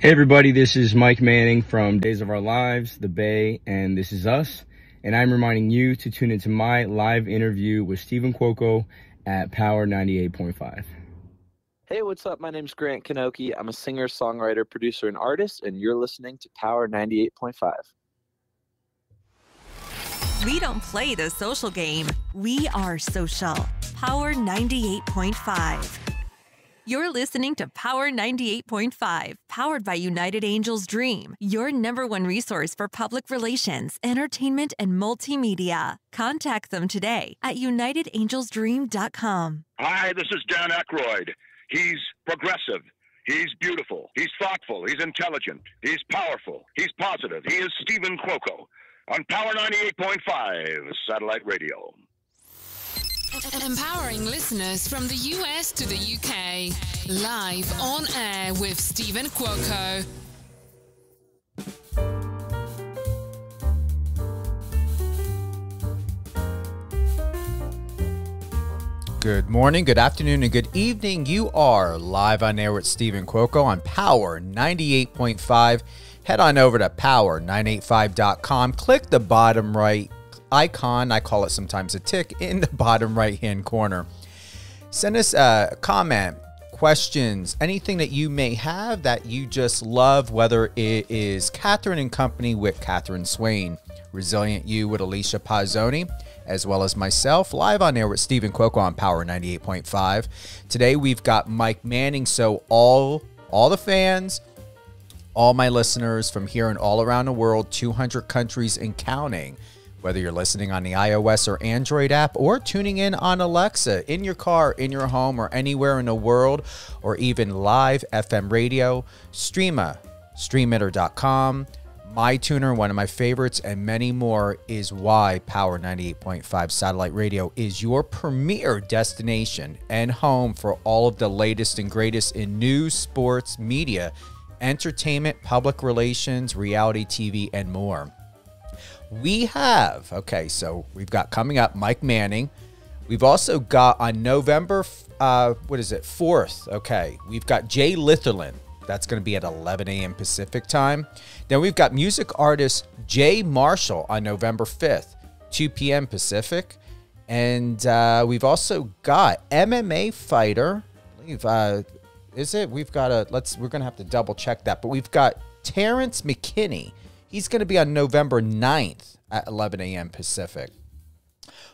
Hey everybody, this is Mike Manning from Days of Our Lives, The Bay, and This Is Us. And I'm reminding you to tune into my live interview with Stephen Cuoco at Power 98.5. Hey, what's up? My name's Grant Kanoki. I'm a singer, songwriter, producer, and artist, and you're listening to Power 98.5. We don't play the social game. We are social. Power 98.5. You're listening to Power 98.5, powered by United Angels Dream, your #1 resource for public relations, entertainment, and multimedia. Contact them today at unitedangelsdream.com. Hi, this is Dan Aykroyd. He's progressive. He's beautiful. He's thoughtful. He's intelligent. He's powerful. He's positive. He is Stephen Cuoco on Power 98.5 Satellite Radio. Empowering listeners from the US to the UK. Live on air with Stephen Cuoco. Good morning, good afternoon, and good evening. You are live on air with Stephen Cuoco on Power 98.5. Head on over to power985.com. Click the bottom right icon, I call it sometimes a tick, in the bottom right-hand corner. Send us a comment, questions, anything that you may have that you just love, whether it is Catherine and Company with Catherine Swain, Resilient You with Alicia Pazzoni, as well as myself, live on air with Stephen Cuoco on Power 98.5. Today we've got Mike Manning, so all the fans, all my listeners from here and all around the world, 200 countries and counting, whether you're listening on the iOS or Android app or tuning in on Alexa, in your car, in your home, or anywhere in the world, or even live FM radio, streamitter.com, MyTuner, one of my favorites, and many more is why Power 98.5 Satellite Radio is your premier destination and home for all of the latest and greatest in news, sports, media, entertainment, public relations, reality TV, and more. We have, so we've got coming up Mike Manning. We've also got on November, 4th, we've got Jay Litherland. That's going to be at 11 a.m. Pacific time. Then we've got music artist Jay Marshall on November 5th, 2 p.m. Pacific. And we've also got MMA fighter. We're going to have to double check that. But we've got Terrence McKinney. He's going to be on November 9th at 11 a.m. Pacific.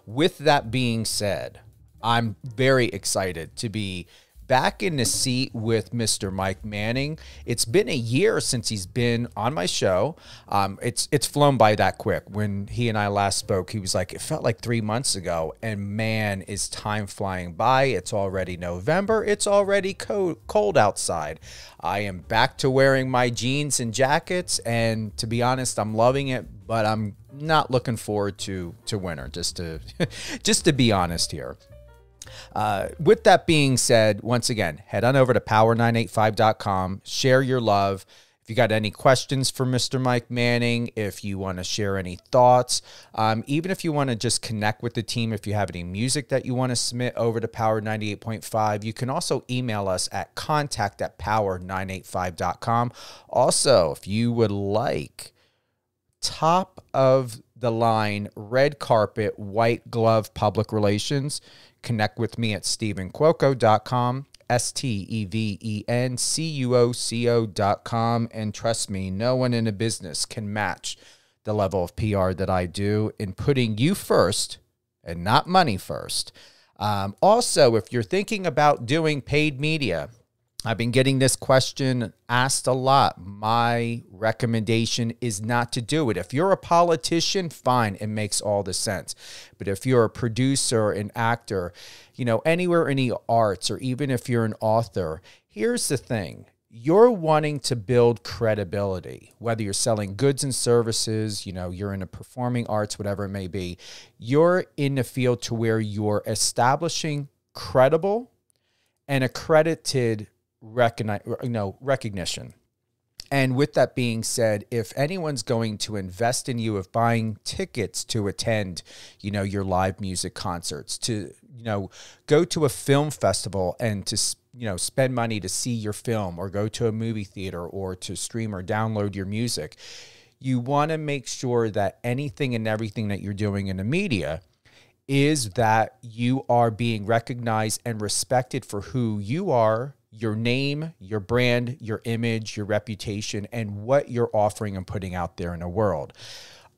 With that being said, I'm very excited to be back in the seat with Mr. Mike Manning. It's been a year since he's been on my show. It's flown by that quick. When he and I last spoke, he was like, it felt like 3 months ago. And man, is time flying by. It's already November. It's already cold outside. I am back to wearing my jeans and jackets. And to be honest, I'm loving it. But I'm not looking forward to winter, just to be honest here. With that being said, once again, head on over to power985.com, share your love. If you got any questions for Mr. Mike Manning, if you want to share any thoughts, even if you want to just connect with the team, if you have any music that you want to submit over to Power 98.5, you can also email us at contact@power985.com. Also, if you would like top of the line, red carpet, white glove public relations, connect with me at stephencuoco.com, STEVENCUOCO.com. And trust me, no one in a business can match the level of PR that I do in putting you first and not money first. Also, if you're thinking about doing paid media, I've been getting this question asked a lot. My recommendation is not to do it. If you're a politician, fine, it makes all the sense. But if you're a producer, an actor, anywhere in the arts, or even if you're an author, here's the thing. You're wanting to build credibility, whether you're selling goods and services, you're in the performing arts, whatever it may be. You're in the field to where you're establishing credible and accredited recognition. And with that being said, if anyone's going to invest in you of buying tickets to attend, your live music concerts, to, go to a film festival and to, spend money to see your film or go to a movie theater or to stream or download your music. You want to make sure that anything and everything that you're doing in the media is that you are being recognized and respected for who you are, your name, your brand, your image, your reputation, and what you're offering and putting out there in the world.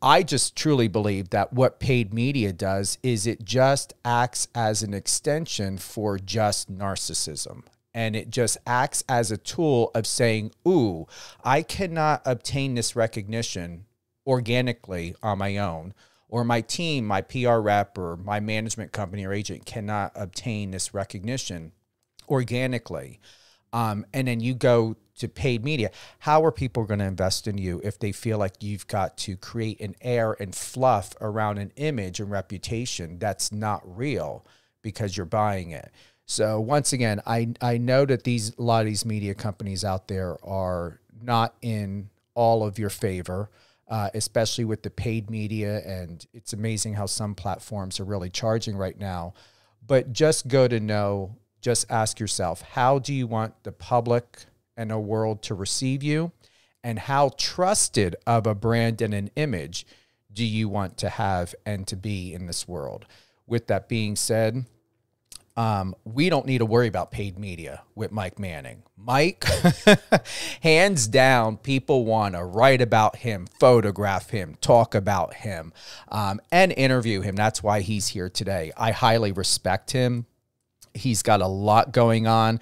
I just truly believe that what paid media does is it just acts as an extension for just narcissism. And it just acts as a tool of saying, ooh, I cannot obtain this recognition organically on my own, or my team, my PR rep, or my management company or agent cannot obtain this recognition organically. And then you go to paid media. How are people going to invest in you if they feel like you've got to create an air and fluff around an image and reputation that's not real because you're buying it? So once again, I know that a lot of these media companies out there are not in all of your favor, especially with the paid media. And it's amazing how some platforms are really charging right now. But just just ask yourself, how do you want the public and the world to receive you? And how trusted of a brand and an image do you want to have and to be in this world? With that being said, we don't need to worry about paid media with Mike Manning. Mike, hands down, people want to write about him, photograph him, talk about him, and interview him. That's why he's here today. I highly respect him. He's got a lot going on.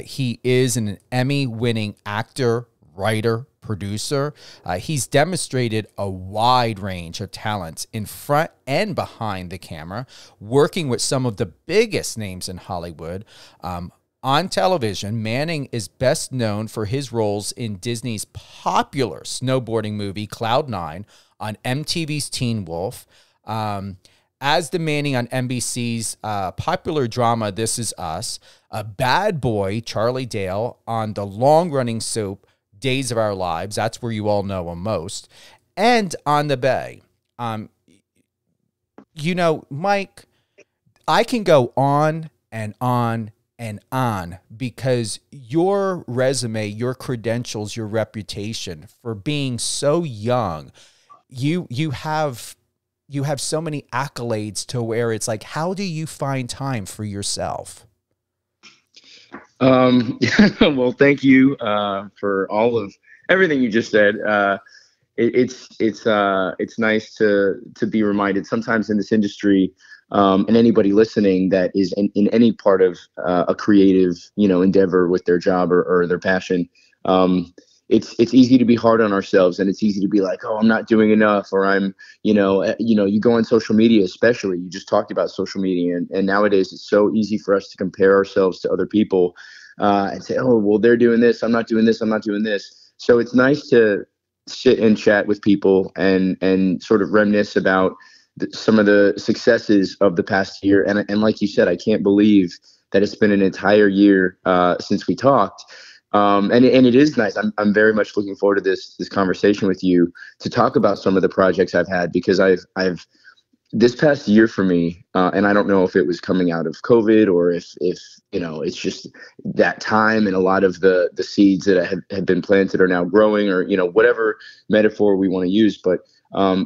He is an Emmy-winning actor, writer, producer. He's demonstrated a wide range of talents in front and behind the camera, working with some of the biggest names in Hollywood. On television, Manning is best known for his roles in Disney's popular snowboarding movie Cloud 9, on MTV's Teen Wolf, as the Manning on NBC's popular drama This Is Us, a bad boy, Charlie Dale, on the long-running soap Days of Our Lives. That's where you all know him most. And on the Bay. Mike, I can go on and on and on because your resume, your credentials, your reputation for being so young, you have so many accolades to where it's like, how do you find time for yourself? Well, thank you for all of everything you just said. It's nice to be reminded sometimes in this industry, and anybody listening that is in any part of a creative, endeavor with their job or their passion. It's easy to be hard on ourselves, and it's easy to be like, oh, I'm not doing enough, or I'm, you go on social media, especially, you just talked about social media, and nowadays it's so easy for us to compare ourselves to other people, and say, oh, well, they're doing this, I'm not doing this, I'm not doing this. So it's nice to sit and chat with people and sort of reminisce about some of the successes of the past year. And like you said, I can't believe that it's been an entire year since we talked. And it is nice. I'm very much looking forward to this conversation with you to talk about some of the projects I've had, because I've this past year for me, and I don't know if it was coming out of COVID or if it's just that time, and a lot of the seeds that have been planted are now growing, or whatever metaphor we want to use. But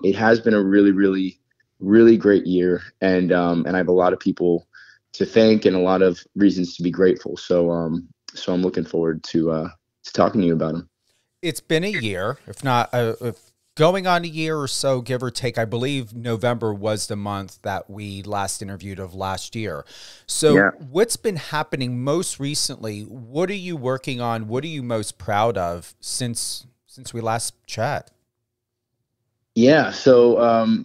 it has been a really, really, really great year, and I have a lot of people to thank and a lot of reasons to be grateful. So I'm looking forward to talking to you about them. It's been a year, if not going on a year or so, give or take. I believe November was the month that we last interviewed of last year. So yeah. What's been happening most recently? What are you working on? What are you most proud of since we last chat? Yeah. So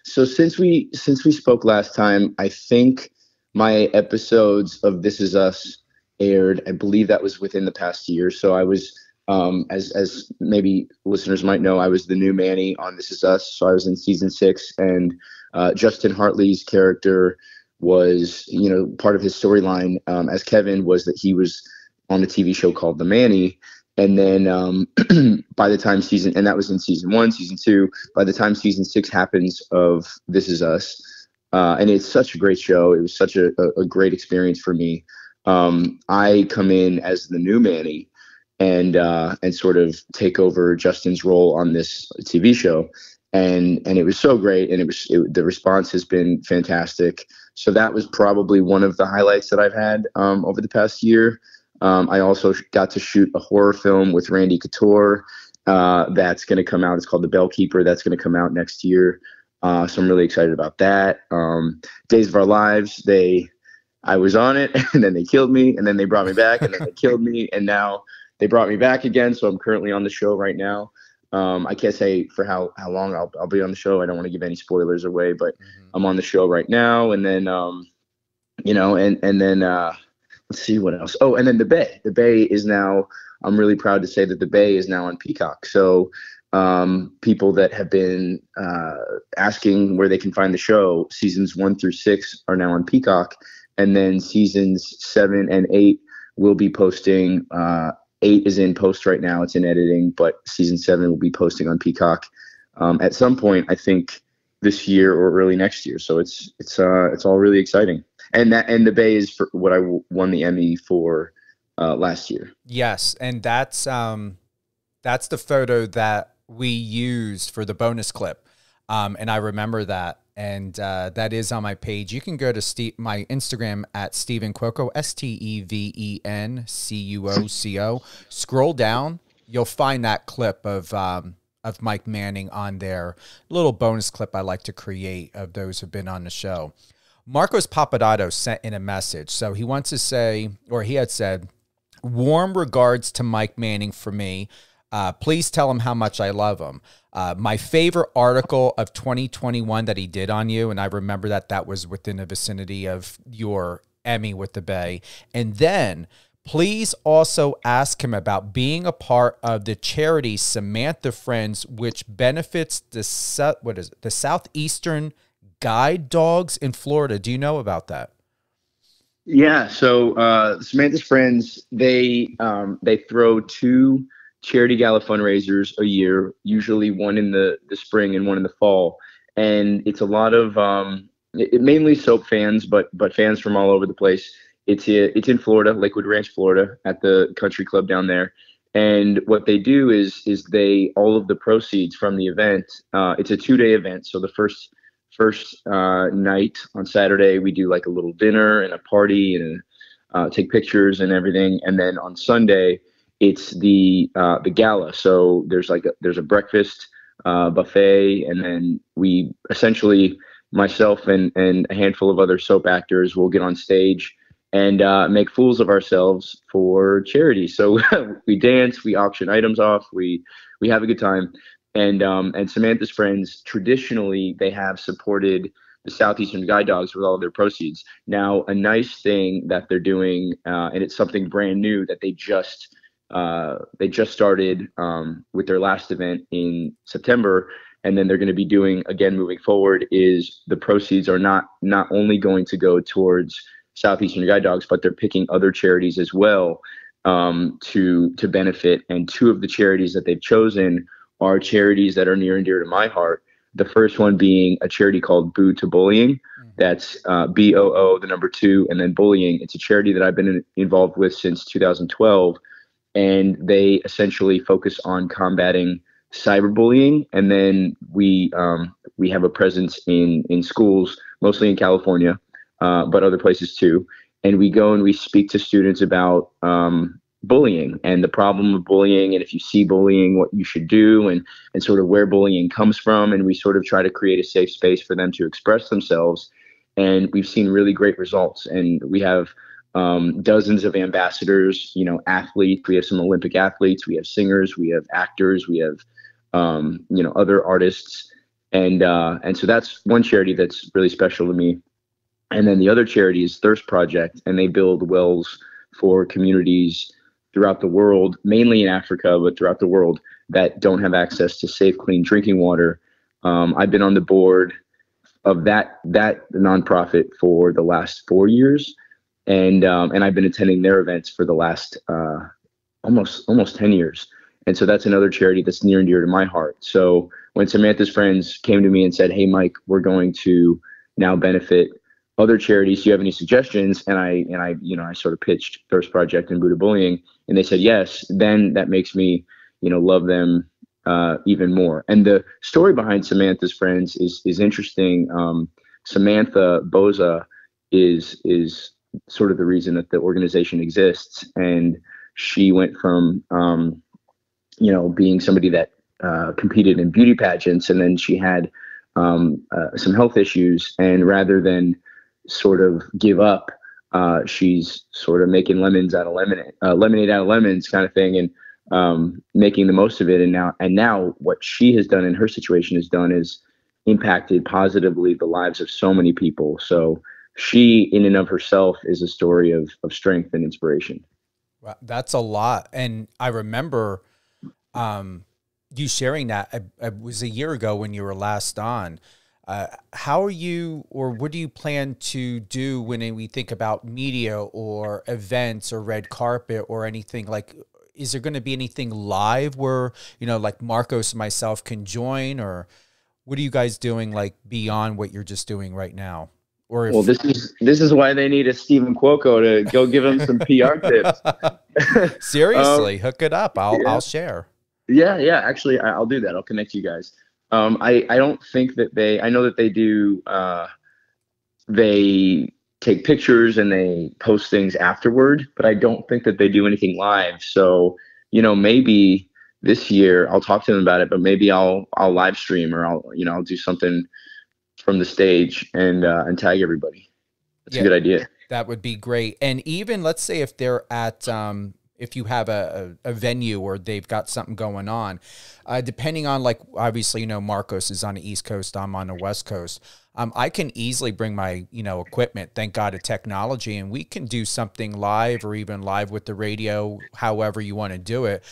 so since we spoke last time, I think my episodes of This Is Us aired. I believe that was within the past year. So I was, as maybe listeners might know, I was the new Manny on This Is Us. So I was in season 6, and Justin Hartley's character was, part of his storyline as Kevin was that he was on a TV show called The Manny. And then by the time and that was in season 1, season 2, by the time season 6 happens of This Is Us, and it's such a great show. It was such a great experience for me. I come in as the new Manny and sort of take over Justin's role on this TV show. And it was so great. And the response has been fantastic. So that was probably one of the highlights that I've had over the past year. I also got to shoot a horror film with Randy Couture that's going to come out. It's called The Bellkeeper. That's going to come out next year. So I'm really excited about that. Days of Our Lives, I was on it, and then they killed me, and then they brought me back, and then they killed me, and now they brought me back again. So I'm currently on the show right now. I can't say for how long I'll be on the show. I don't want to give any spoilers away, but I'm on the show right now. And then, and then let's see what else. Oh, and then The Bay. The Bay is now, I'm really proud to say that The Bay is now on Peacock. So people that have been asking where they can find the show, seasons 1 through 6 are now on Peacock. And then seasons 7 and 8 will be posting. 8 is in post right now; it's in editing. But season 7 will be posting on Peacock at some point, I think this year or early next year. So it's all really exciting. And The Bay is for what I won the Emmy for last year. Yes, and that's the photo that we used for the bonus clip, and I remember that. And that is on my page. You can go to my Instagram at Steven Cuoco, StevenCuoco. Scroll down, you'll find that clip of Mike Manning on there. A little bonus clip I like to create of those who've been on the show. Marcos Papadato sent in a message. So he wants to say, or he had said, warm regards to Mike Manning for me. Please tell him how much I love him. My favorite article of 2021 that he did on you, and I remember that was within the vicinity of your Emmy with the Bay. And then please also ask him about being a part of the charity Samantha Friends, which benefits the Southeastern guide dogs in Florida. Do you know about that? Yeah. So Samantha's Friends, they throw 2 charity gala fundraisers a year, usually one in the spring and one in the fall. And it's a lot of mainly soap fans, but fans from all over the place. It's in Florida, Lakewood Ranch, Florida, at the country club down there. And what they do is all of the proceeds from the event, it's a 2-day event. So the first night on Saturday, we do like a little dinner and a party and take pictures and everything. And then on Sunday, it's the gala. So there's a breakfast buffet, and then we essentially, myself and a handful of other soap actors, will get on stage and make fools of ourselves for charity. So we dance, we auction items off, we have a good time. And Samantha's Friends, traditionally, they have supported the Southeastern Guide Dogs with all of their proceeds. Now, a nice thing that they're doing, and it's something brand new that they just started with their last event in September, and then they're going to be doing again moving forward, is the proceeds are not only going to go towards Southeastern Guide Dogs, but they're picking other charities as well to benefit. And 2 of the charities that they've chosen are charities that are near and dear to my heart. The first one being a charity called Boo to Bullying. That's BOO, the number 2, and then Bullying. It's a charity that I've been involved with since 2012. And they essentially focus on combating cyberbullying. And then we have a presence in schools, mostly in California, but other places too. And we go and we speak to students about bullying and the problem of bullying, and if you see bullying, what you should do, and sort of where bullying comes from. And we sort of try to create a safe space for them to express themselves. And we've seen really great results. And we have dozens of ambassadors, athletes. We have some Olympic athletes, we have singers, we have actors, we have, other artists. And so that's one charity that's really special to me. And then the other charity is Thirst Project, and they build wells for communities throughout the world, mainly in Africa, but throughout the world, that don't have access to safe, clean drinking water. I've been on the board of that nonprofit for the last 4 years. And I've been attending their events for the last almost 10 years. And so that's another charity that's near and dear to my heart. So when Samantha's Friends came to me and said, "Hey, Mike, we're going to now benefit other charities, do you have any suggestions? And I, I sort of pitched Thirst Project and Buddha Bullying, and they said yes. Then that makes me, love them even more. And the story behind Samantha's Friends is interesting. Samantha Boza is sort of the reason that the organization exists, and she went from being somebody that competed in beauty pageants, and then she had some health issues, and rather than sort of give up, she's sort of making lemonade out of lemons kind of thing, and making the most of it. And now what she has done in her situation is impacted positively the lives of so many people. So she in and of herself is a story of strength and inspiration. Wow, that's a lot. And I remember you sharing that. It was a year ago when you were last on. How are you, or what do you plan to do when we think about media or events or red carpet or anything? Like, is there going to be anything live where, like Marcos and myself can join, or what are you guys doing like beyond what you're just doing right now? Or well, this is why they need a Stephen Cuoco to go give them some PR tips. Seriously, hook it up. I'll share. Yeah. Actually, I'll do that. I'll connect you guys. I don't think that I know that they do, they take pictures and they post things afterward, but I don't think that they do anything live. So, maybe this year I'll talk to them about it, but maybe I'll live stream, or I'll do something from the stage and tag everybody. That's a good idea. That would be great. And even let's say if they're at, if you have a venue or they've got something going on, depending on, like, obviously, Marcos is on the East Coast, I'm on the West Coast. I can easily bring my, equipment, thank God, of technology, and we can do something live or even live with the radio, however you want to do it.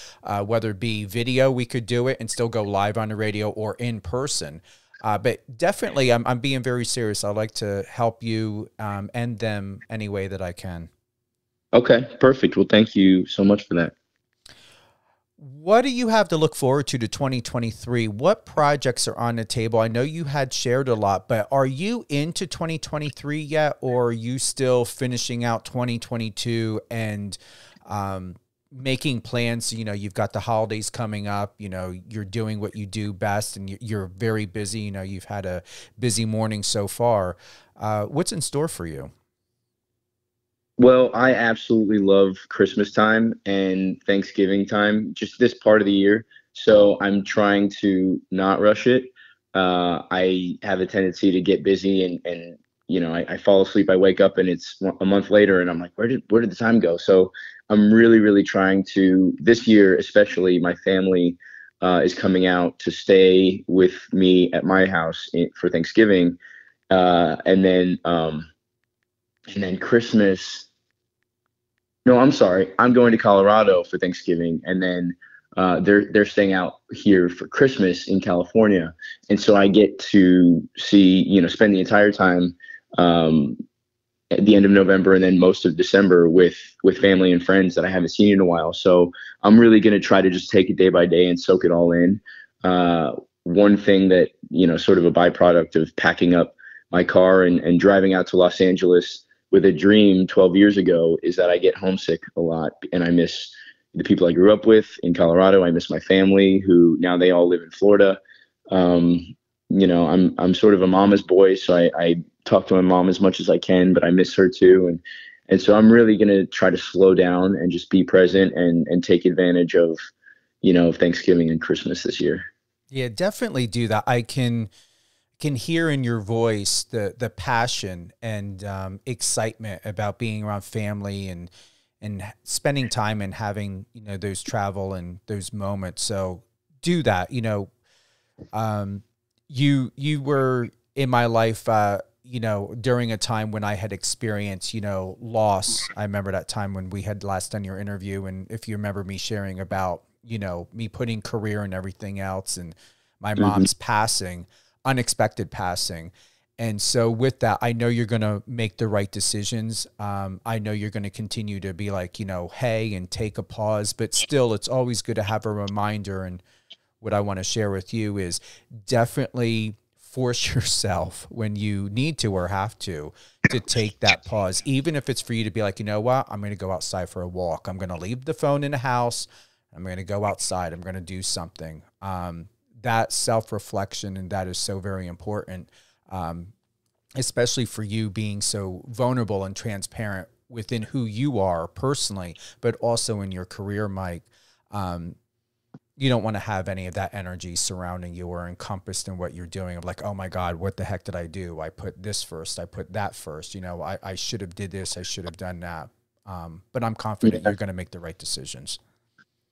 Whether it be video, we could do it and still go live on the radio, or in person. But definitely, I'm being very serious. I'd like to help you and them any way that I can. Okay, perfect. Well, thank you so much for that. What do you have to look forward to 2023? What projects are on the table? I know you had shared a lot, but are you into 2023 yet, or are you still finishing out 2022 and making plans? You've got the holidays coming up, you're doing what you do best, and you're very busy. You've had a busy morning so far. What's in store for you? Well, I absolutely love Christmas time and Thanksgiving time, just this part of the year. So I'm trying to not rush it. I have a tendency to get busy and I fall asleep, I wake up and it's a month later and I'm like, where did the time go? So I'm really, really trying to, this year, especially, my family is coming out to stay with me at my house for Thanksgiving. And then Christmas. No, I'm sorry. I'm going to Colorado for Thanksgiving, and then they're staying out here for Christmas in California, and so I get to see, spend the entire time at the end of November and then most of December with family and friends that I haven't seen in a while. So I'm really going to try to just take it day by day and soak it all in. One thing that, sort of a byproduct of packing up my car and driving out to Los Angeles with a dream 12 years ago is that I get homesick a lot, and I miss the people I grew up with in Colorado. I miss my family, who now they all live in Florida. I'm sort of a mama's boy, so I talk to my mom as much as I can, but I miss her too. And so I'm really going to try to slow down and just be present and take advantage of, Thanksgiving and Christmas this year. Yeah, definitely do that. I can hear in your voice the passion and excitement about being around family and spending time and having, those travel and those moments. So do that. You were in my life, during a time when I had experienced, loss. I remember that time when we had last done your interview. And if you remember me sharing about, me putting career and everything else, and my mom's passing, unexpected passing. And so with that, I know you're going to make the right decisions. I know you're going to continue to be like, hey, and take a pause, but still it's always good to have a reminder. And what I want to share with you is definitely force yourself when you need to or have to to take that pause, even if it's for you to be like, you know what, I'm going to go outside for a walk. I'm going to leave the phone in the house. I'm going to go outside. I'm going to do something. That self-reflection, and that is so very important, especially for you being so vulnerable and transparent within who you are personally, but also in your career, Mike. You don't want to have any of that energy surrounding you or encompassed in what you're doing of like, oh my God, what the heck did I do? I put this first. I put that first. You know, I should have did this. I should have done that. But I'm confident you're going to make the right decisions.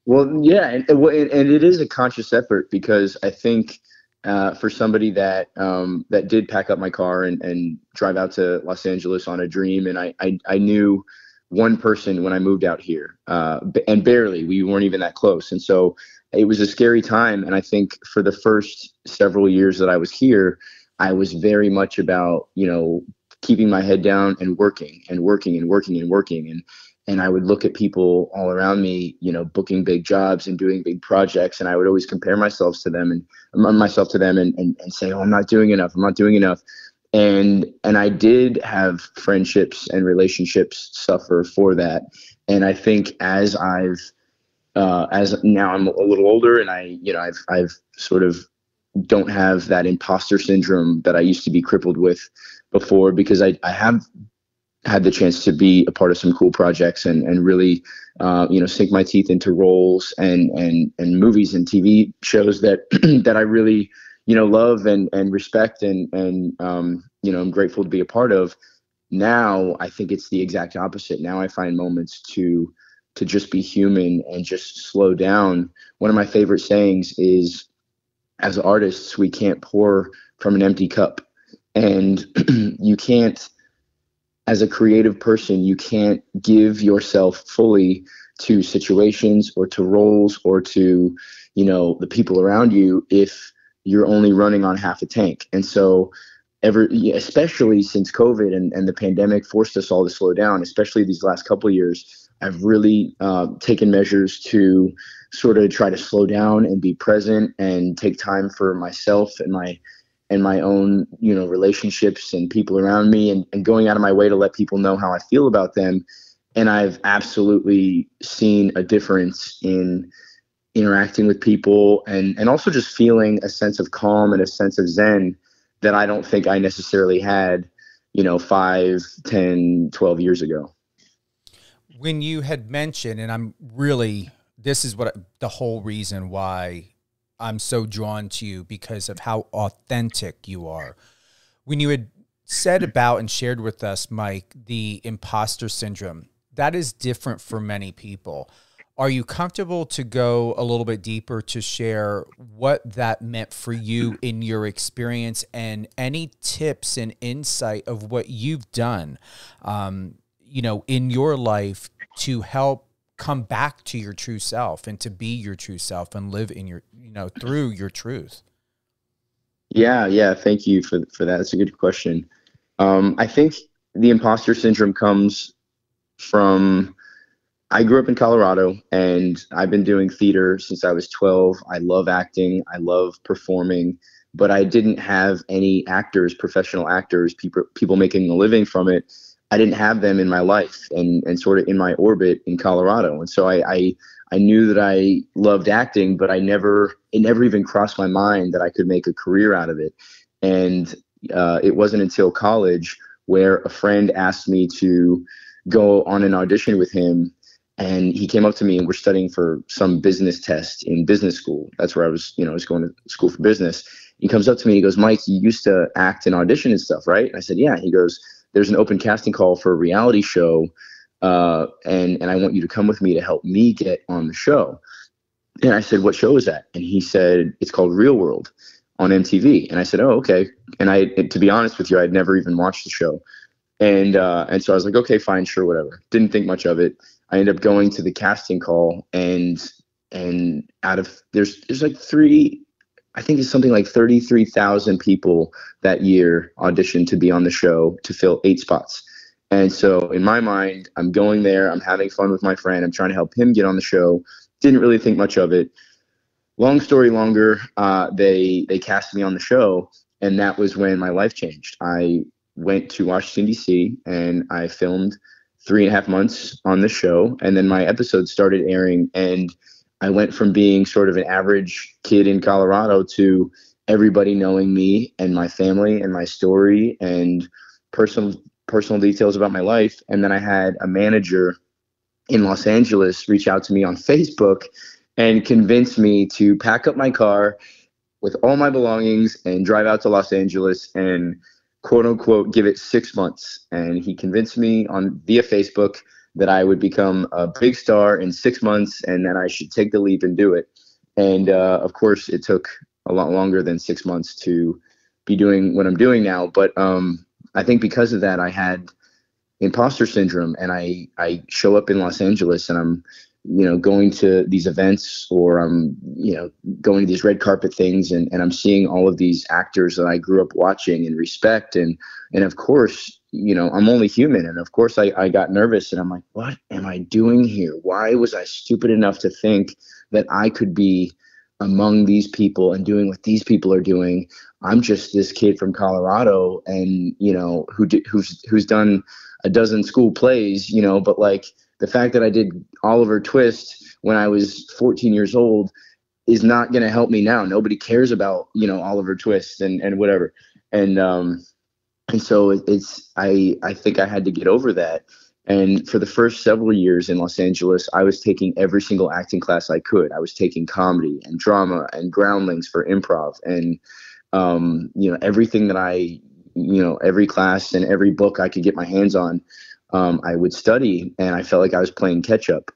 Well, yeah, and it is a conscious effort, because I think for somebody that that did pack up my car and drive out to Los Angeles on a dream, and I knew one person when I moved out here, and barely, we weren't even that close, and so it was a scary time. And I think for the first several years that I was here, I was very much about, you know, keeping my head down and working and working and working and working. And I would look at people all around me, you know, booking big jobs and doing big projects. And I would always compare myself to them and say, oh, I'm not doing enough. I'm not doing enough. And I did have friendships and relationships suffer for that. And I think as now I'm a little older, and I've sort of don't have that imposter syndrome that I used to be crippled with before, because I have had the chance to be a part of some cool projects and really, sink my teeth into roles and movies and TV shows that, that I really, love and respect and I'm grateful to be a part of. Now, I think it's the exact opposite. Now I find moments to just be human and just slow down. One of my favorite sayings is, as artists, we can't pour from an empty cup. And you can't, as a creative person, you can't give yourself fully to situations or to roles or to, the people around you if you're only running on half a tank. And so especially since COVID and the pandemic forced us all to slow down, especially these last couple of years, I've really taken measures to sort of try to slow down and be present and take time for myself and my own, relationships and people around me, and going out of my way to let people know how I feel about them. And I've absolutely seen a difference in interacting with people and also just feeling a sense of calm and a sense of zen that I don't think I necessarily had, 5, 10, 12 years ago. When you had mentioned, and this is the whole reason why I'm so drawn to you, because of how authentic you are. When you had said about and shared with us, Mike, the imposter syndrome, that is different for many people. Are you comfortable to go a little bit deeper to share what that meant for you in your experience, and any tips and insight of what you've done, in your life to help come back to your true self and to be your true self and live in your, through your truth? Yeah. Thank you for that. That's a good question. I think the imposter syndrome comes from, I grew up in Colorado, and I've been doing theater since I was 12. I love acting. I love performing, but I didn't have any actors, professional actors, people making a living from it. I didn't have them in my life and sort of in my orbit in Colorado. And so I knew that I loved acting, but it never even crossed my mind that I could make a career out of it. And it wasn't until college where a friend asked me to go on an audition with him. And he came up to me, and we're studying for some business test in business school. That's where I was, I was going to school for business. He comes up to me, he goes, Mike, you used to act and audition and stuff, right? And I said, yeah. He goes, there's an open casting call for a reality show. And I want you to come with me to help me get on the show. And I said, what show is that? And he said, it's called Real World on MTV. And I said, oh, okay. And to be honest with you, I'd never even watched the show. And so I was like, okay, fine, sure, whatever. Didn't think much of it. I ended up going to the casting call, and out of there's like I think it's something like 33,000 people that year auditioned to be on the show to fill 8 spots. And so in my mind, I'm going there, I'm having fun with my friend, I'm trying to help him get on the show. Didn't really think much of it. Long story longer, they cast me on the show, and that was when my life changed. went to Washington, D.C., and I filmed 3.5 months on the show. And then my episodes started airing, and I went from being sort of an average kid in Colorado to everybody knowing me and my family and my story and personal details about my life. And then I had a manager in Los Angeles reach out to me on Facebook and convince me to pack up my car with all my belongings and drive out to Los Angeles and quote unquote give it 6 months. And he convinced me via Facebook that I would become a big star in 6 months and that I should take the leap and do it. And of course, it took a lot longer than 6 months to be doing what I'm doing now. But I think because of that, I had imposter syndrome, and I show up in Los Angeles and I'm, going to these events, or I'm, going to these red carpet things, and I'm seeing all of these actors that I grew up watching and respect. And of course, I'm only human. And of course I got nervous, and I'm like, what am I doing here? Why was I stupid enough to think that I could be among these people and doing what these people are doing? I'm just this kid from Colorado, and who's done a dozen school plays, but like the fact that I did Oliver Twist when I was 14 years old is not going to help me now. Nobody cares about, Oliver Twist and whatever. And so I think I had to get over that. And for the first several years in Los Angeles, I was taking every single acting class I could. I was taking comedy and drama and groundlings for improv, and everything that every class and every book I could get my hands on, I would study, and I felt like I was playing catch up.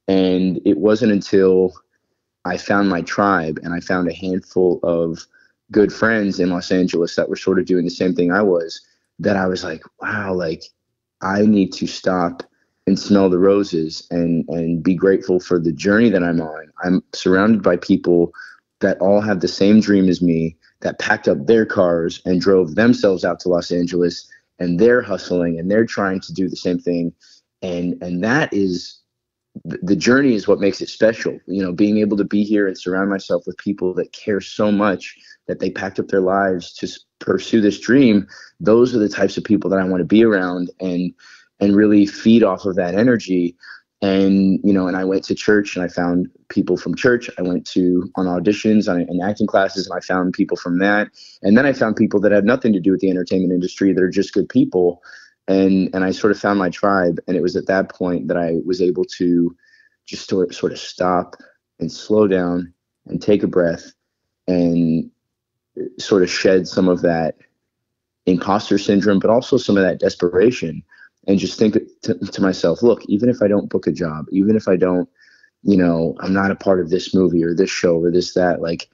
And it wasn't until I found my tribe and I found a handful of good friends in Los Angeles that were sort of doing the same thing I was, that I was like, wow, like I need to stop and smell the roses and be grateful for the journey that I'm on. I'm surrounded by people that all have the same dream as me, that packed up their cars and drove themselves out to Los Angeles, and they're hustling and they're trying to do the same thing. And that is the journey is what makes it special. Being able to be here and surround myself with people that care so much that they packed up their lives to pursue this dream. Those are the types of people that I want to be around and really feed off of that energy. And, and I went to church and I found people from church. I went on auditions and acting classes, and I found people from that. And then I found people that had nothing to do with the entertainment industry that are just good people. And I sort of found my tribe. And it was at that point that I was able to just sort of stop and slow down and take a breath and sort of shed some of that imposter syndrome, but also some of that desperation. And just think to myself, look, even if I don't book a job, even if I don't, I'm not a part of this movie or this show or that, like,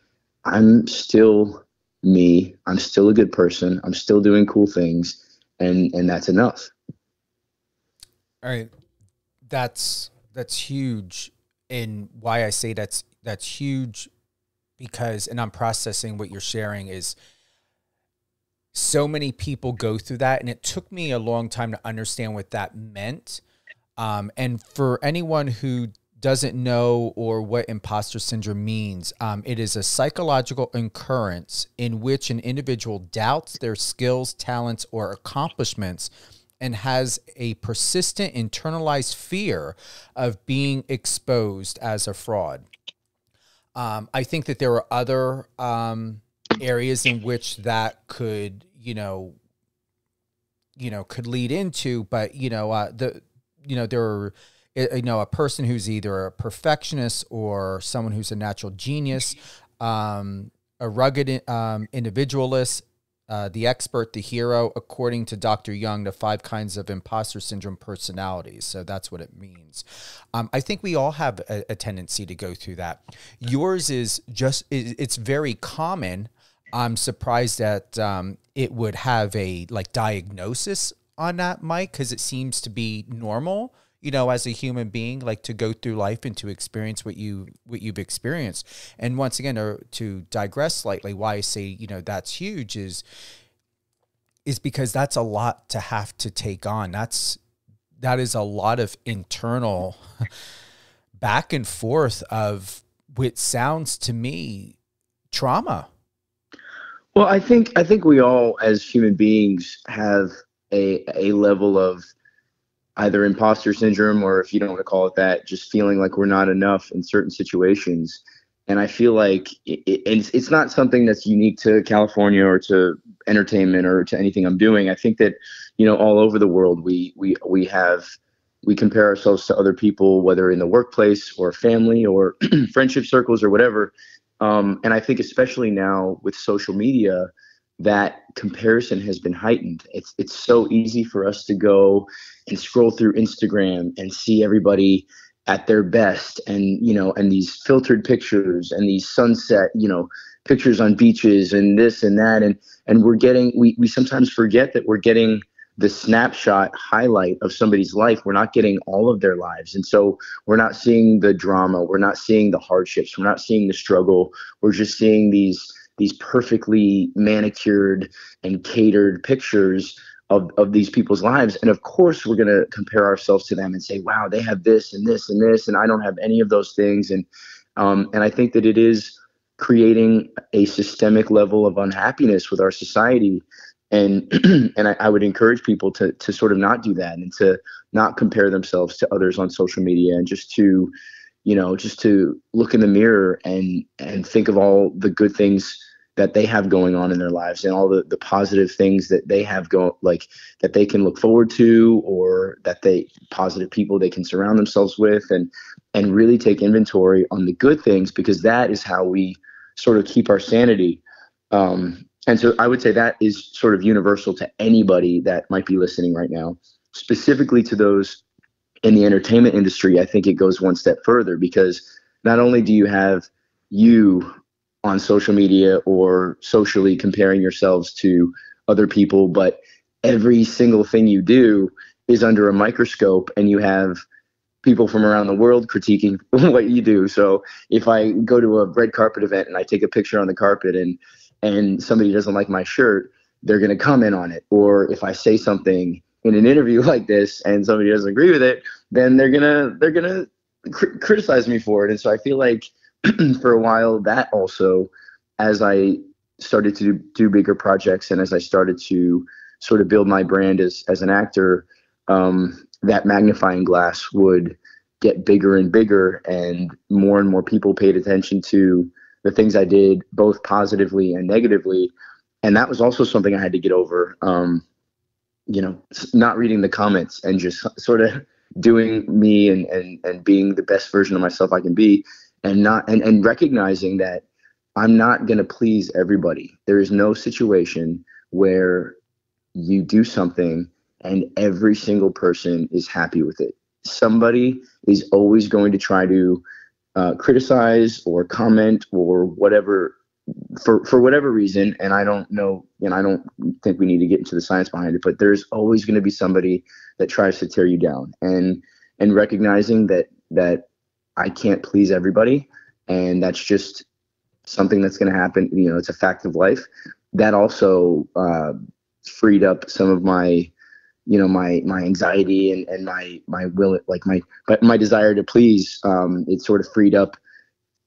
I'm still me. I'm still a good person. I'm still doing cool things. And that's enough. All right. That's huge. And why I say that's huge, because, and I'm processing what you're sharing, is so many people go through that, and it took me a long time to understand what that meant. And for anyone who doesn't know or what imposter syndrome means, it is a psychological occurrence in which an individual doubts their skills, talents, or accomplishments and has a persistent internalized fear of being exposed as a fraud. I think that there are other areas in which that could, could lead into, but there are, a person who's either a perfectionist or someone who's a natural genius, a rugged individualist, the expert, the hero, according to Dr. Young, the 5 kinds of imposter syndrome personalities. So that's what it means. I think we all have a tendency to go through that. Yours is it's very common. I'm surprised that it would have a diagnosis on that, Mike, because it seems to be normal, as a human being, to go through life and to experience what you've experienced. And once again, to digress slightly, why I say, that's huge is because that's a lot to have to take on. That is a lot of internal back and forth of what sounds to me trauma. Well, I think we all, as human beings, have a level of either imposter syndrome, or if you don't want to call it that, just feeling like we're not enough in certain situations. And I feel like it's not something that's unique to California or to entertainment or to anything I'm doing. I think that, all over the world, we compare ourselves to other people, whether in the workplace or family or friendship circles or whatever. And I think especially now with social media, that comparison has been heightened. It's so easy for us to go and scroll through Instagram and see everybody at their best, and these filtered pictures and these sunset, pictures on beaches and this and that, and we sometimes forget that we're getting the snapshot highlight of somebody's life. We're not getting all of their lives. And so we're not seeing the drama. We're not seeing the hardships. We're not seeing the struggle. We're just seeing these perfectly manicured and catered pictures of these people's lives. And of course, we're going to compare ourselves to them and say, wow, they have this and this and this, and I don't have any of those things. And I think that it is creating a systemic level of unhappiness with our society. And I would encourage people to sort of not do that, and to not compare themselves to others on social media, and just to look in the mirror and think of all the good things that they have going on in their lives, and all the positive things that they have like that they can look forward to, or positive people they can surround themselves with, and really take inventory on the good things, because that is how we sort of keep our sanity. And so I would say that is sort of universal to anybody that might be listening right now. Specifically to those in the entertainment industry, I think it goes one step further, because not only do you have you on social media or socially comparing yourselves to other people, but every single thing you do is under a microscope, and you have people from around the world critiquing what you do. So if I go to a red carpet event and I take a picture on the carpet, and somebody doesn't like my shirt, they're going to comment on it. Or if I say something in an interview like this and somebody doesn't agree with it, then they're going to criticize me for it. And so I feel like for a while, that also, as I started to do bigger projects, and as I started to sort of build my brand as an actor, that magnifying glass would get bigger and bigger, and more people paid attention to the things I did, both positively and negatively. And that was also something I had to get over, not reading the comments and just sort of doing me and being the best version of myself I can be, and recognizing that I'm not going to please everybody. There is no situation where you do something and every single person is happy with it. Somebody is always going to try to criticize or comment or whatever, for whatever reason. And I don't know, and I don't think we need to get into the science behind it, but there's always going to be somebody that tries to tear you down, and recognizing that I can't please everybody, and that's just something that's going to happen. It's a fact of life. That also freed up some of my my anxiety and my will, like my desire to please. It sort of freed up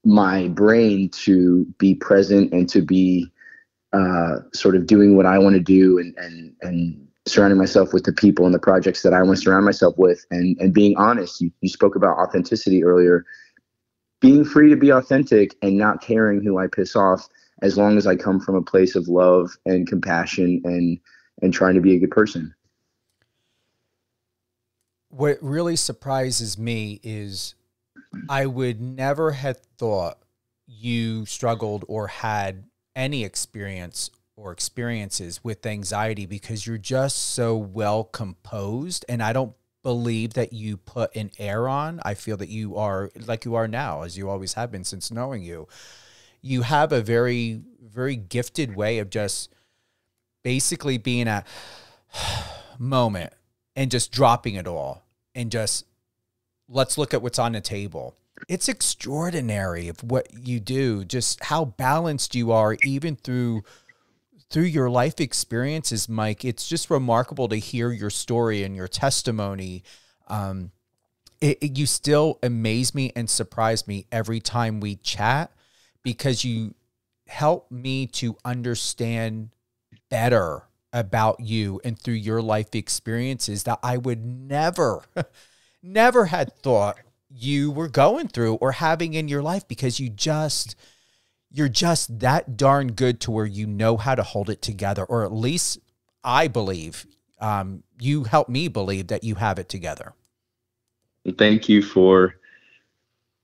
my brain to be present and to be sort of doing what I want to do, and surrounding myself with the people and the projects that I want to surround myself with, and being honest. You spoke about authenticity earlier. Being free to be authentic and not caring who I piss off, as long as I come from a place of love and compassion and trying to be a good person. What really surprises me is I would never have thought you struggled or had any experience or experiences with anxiety, because you're just so well composed, and I don't believe that you put an air on. I feel that you are like you are now, as you always have been since knowing you. You have a very, very gifted way of just basically being a moment and just dropping it all and just, let's look at what's on the table. It's extraordinary of what you do, just how balanced you are, even through your life experiences, Mike. It's just remarkable to hear your story and your testimony. You still amaze me and surprise me every time we chat, because you helped me to understand better about you and through your life experiences that I would never, never had thought you were going through or having in your life, because you're just that darn good to where you know how to hold it together, or at least I believe you helped me believe that you have it together. Thank you for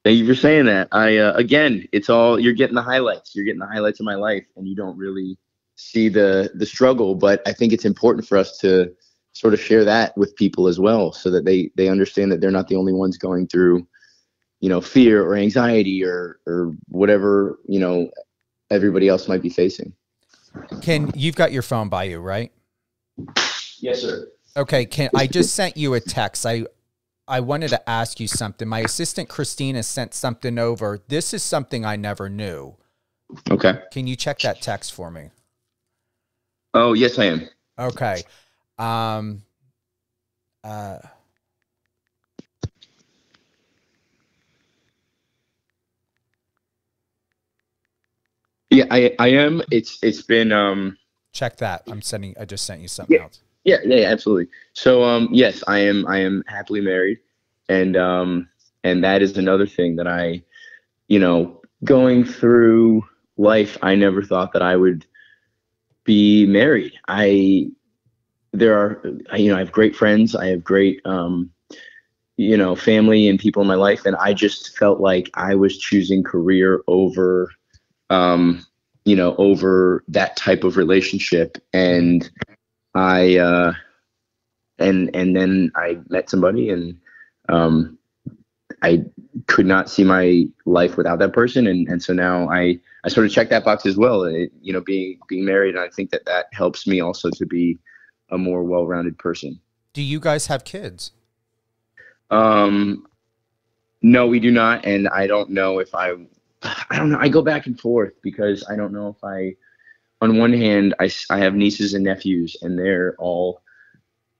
saying that. Again, it's all, you're getting the highlights. You're getting the highlights of my life, and you don't really see the struggle. But I think it's important for us to sort of share that with people as well, so that they understand that they're not the only ones going through, fear or anxiety or whatever, everybody else might be facing. You've got your phone by you, right? Yes, sir. Okay. I just sent you a text. I wanted to ask you something. My assistant Christina sent something over. This is something I never knew. Okay. Can you check that text for me? Oh, yes, I am. Okay. Yeah, I am. It's been check that. I just sent you something else. Yeah, absolutely. So yes, I am happily married, and that is another thing that I, going through life, I never thought that I would be married. I have great friends. I have great family and people in my life, and I just felt like I was choosing career over over that type of relationship. And I and then I met somebody, and I could not see my life without that person, and so now I sort of check that box as well. Being married, and I think that helps me also to be a more well-rounded person. Do you guys have kids? No, we do not, and I don't know if I don't know. I go back and forth, because I don't know if on one hand, I have nieces and nephews, and they're all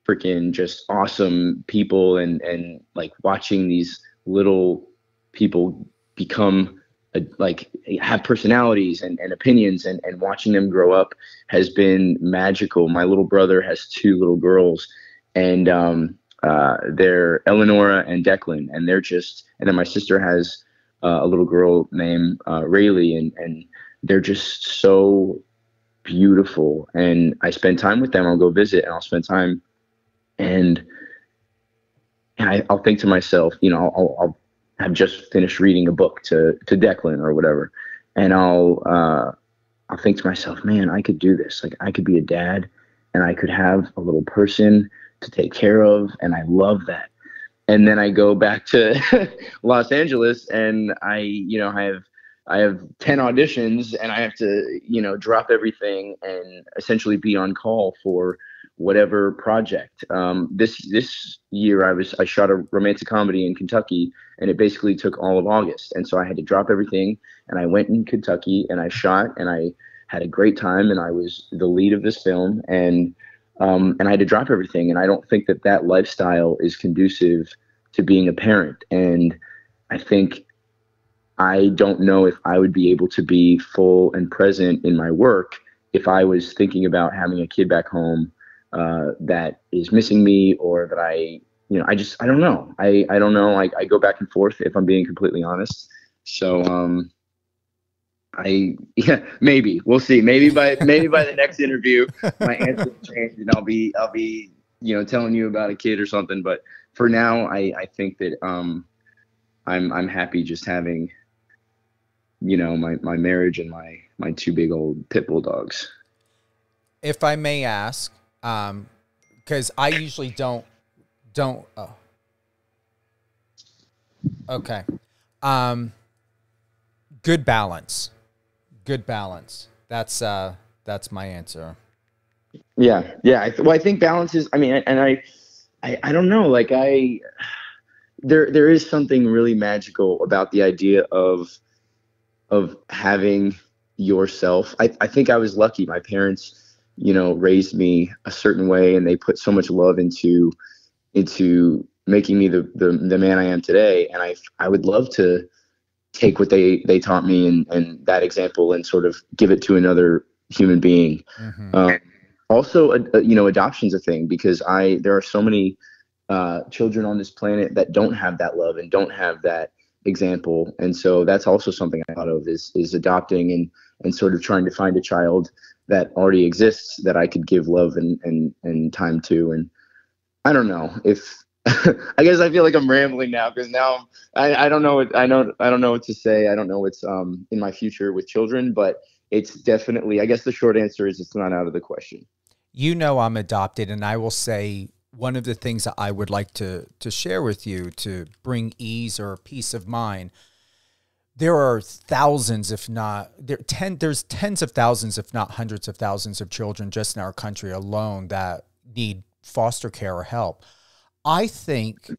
freaking just awesome people, and like watching these little people become have personalities and opinions, and watching them grow up has been magical. My little brother has 2 little girls, and they're Eleonora and Declan, and and then my sister has a little girl named Rayleigh, and they're just so beautiful. And I spend time with them. I'll go visit, and I'll spend time, and I'll think to myself, I'll have just finished reading a book to Declan or whatever, and I'll think to myself, man, I could do this. Like, I could be a dad, and I could have a little person to take care of, and I love that. And then I go back to Los Angeles, and I have 10 auditions, and I have to, drop everything and essentially be on call for whatever project. This year I shot a romantic comedy in Kentucky, and it basically took all of August. And so I had to drop everything, and I went in Kentucky, and I shot, and I had a great time, and I was the lead of this film, and I had to drop everything. And I don't think that lifestyle is conducive to being a parent. And I don't know if I would be able to be full and present in my work if I was thinking about having a kid back home that is missing me, or that I don't know. I don't know. I go back and forth, if I'm being completely honest. So maybe we'll see. Maybe by the next interview, my answer will change, and I'll be telling you about a kid or something. But for now, I think that I'm happy just having my marriage and my 2 big old pit bull dogs. If I may ask, because I usually don't. Oh. Okay. Good balance. Good balance. That's my answer. Yeah. I think balance is. I mean, and I don't know. Like there is something really magical about the idea of having yourself. I think I was lucky. My parents, raised me a certain way, and they put so much love into making me the man I am today. And I would love to take what they taught me and that example and sort of give it to another human being. Also, adoption's a thing, because there are so many children on this planet that don't have that love and don't have that example. And so that's also something I thought of is adopting and sort of trying to find a child that already exists that I could give love and time to. And I don't know if, I guess I feel like I'm rambling now, because now I don't know what I don't know what to say. I don't know what's in my future with children, but it's definitely, I guess the short answer is it's not out of the question. I'm adopted, and I will say one of the things that I would like to share with you to bring ease or peace of mind. There are thousands, if not there's tens of thousands, if not hundreds of thousands of children just in our country alone that need foster care or help. I think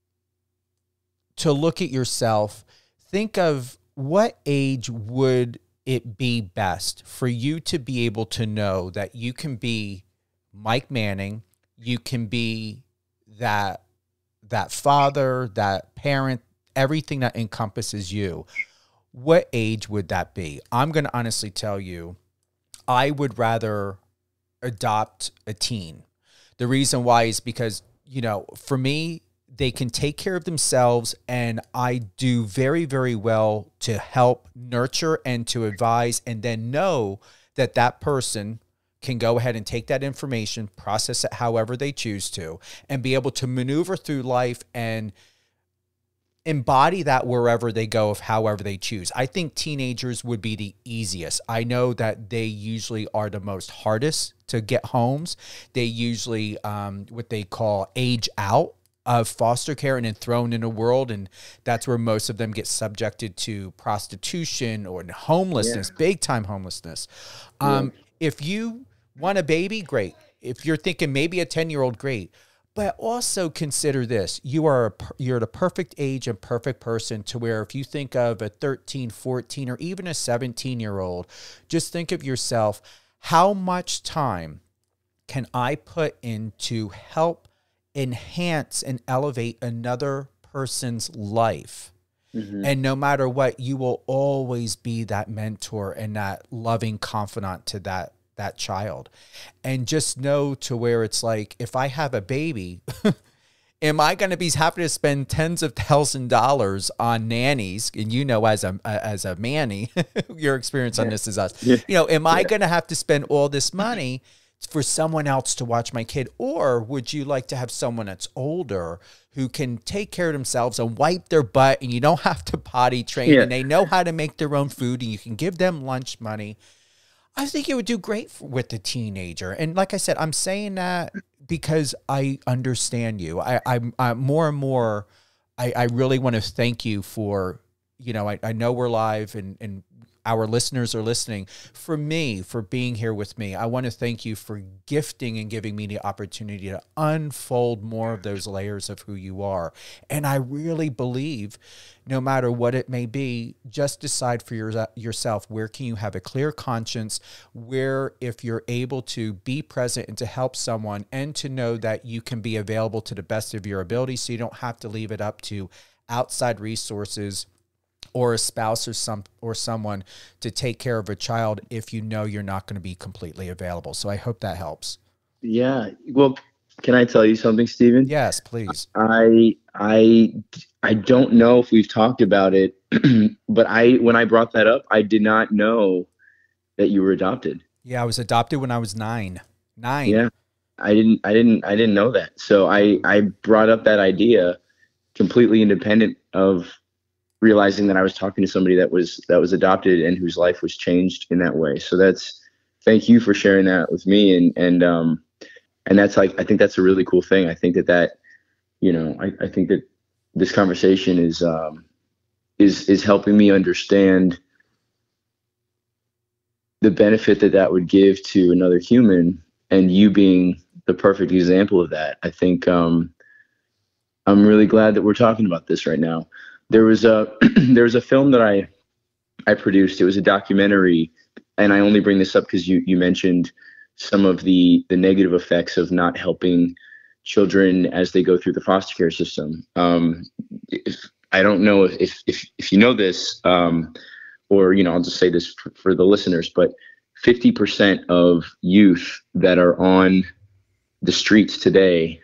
to look at yourself, think of what age would it be best for you to be able to know that you can be Mike Manning, you can be that father, that parent, everything that encompasses you. What age would that be? I'm going to honestly tell you, I would rather adopt a teen. The reason why is because, for me, they can take care of themselves, and I do very, very well to help nurture and to advise, and then know that that person can go ahead and take that information, process it however they choose to, and be able to maneuver through life and embody that wherever they go, of however they choose. I think teenagers would be the easiest. I know that they usually are the most hardest to get homes. They usually what they call age out of foster care and then thrown in a world, and that's where most of them get subjected to prostitution or homelessness, big time homelessness. If you want a baby, great. If you're thinking maybe a 10-year-old, great. But also consider this. You're the perfect age and perfect person to where if you think of a 13, 14, or even a 17-year-old, just think of yourself, how much time can I put into help enhance and elevate another person's life? And no matter what, you will always be that mentor and that loving confidant to that child. And just know to where it's like, if I have a baby, am I going to be having to spend tens of thousands of dollars on nannies? And as a Manny, your experience on this is us. Am I going to have to spend all this money for someone else to watch my kid? Or would you like to have someone that's older who can take care of themselves and wipe their butt, and you don't have to potty train, and they know how to make their own food, and you can give them lunch money? I think it would do great with the teenager. And like I said, I'm saying that because I understand you. I'm more and more, I really want to thank you for, I know we're live and our listeners are listening. For being here with me, I want to thank you for gifting and giving me the opportunity to unfold more of those layers of who you are. And I really believe, no matter what it may be, just decide for yourself, where can you have a clear conscience, where if you're able to be present and to help someone, and to know that you can be available to the best of your ability, so you don't have to leave it up to outside resources or a spouse or someone to take care of a child if you know you're not going to be completely available. So I hope that helps. Yeah. Well, can I tell you something, Stephen? Yes, please. I don't know if we've talked about it, but when I brought that up, I did not know that you were adopted. Yeah, I was adopted when I was 9. Yeah. I didn't know that. So I brought up that idea completely independent of realizing that I was talking to somebody that was adopted and whose life was changed in that way. So thank you for sharing that with me. And that's I think that's a really cool thing. I think that I think that this conversation is helping me understand the benefit that would give to another human, and you being the perfect example of that. I think, I'm really glad that we're talking about this right now. There was a film that I produced. It was a documentary, and I only bring this up because you mentioned some of the negative effects of not helping children as they go through the foster care system. I don't know if you know this, or, I'll just say this for the listeners, but 50% of youth that are on the streets today,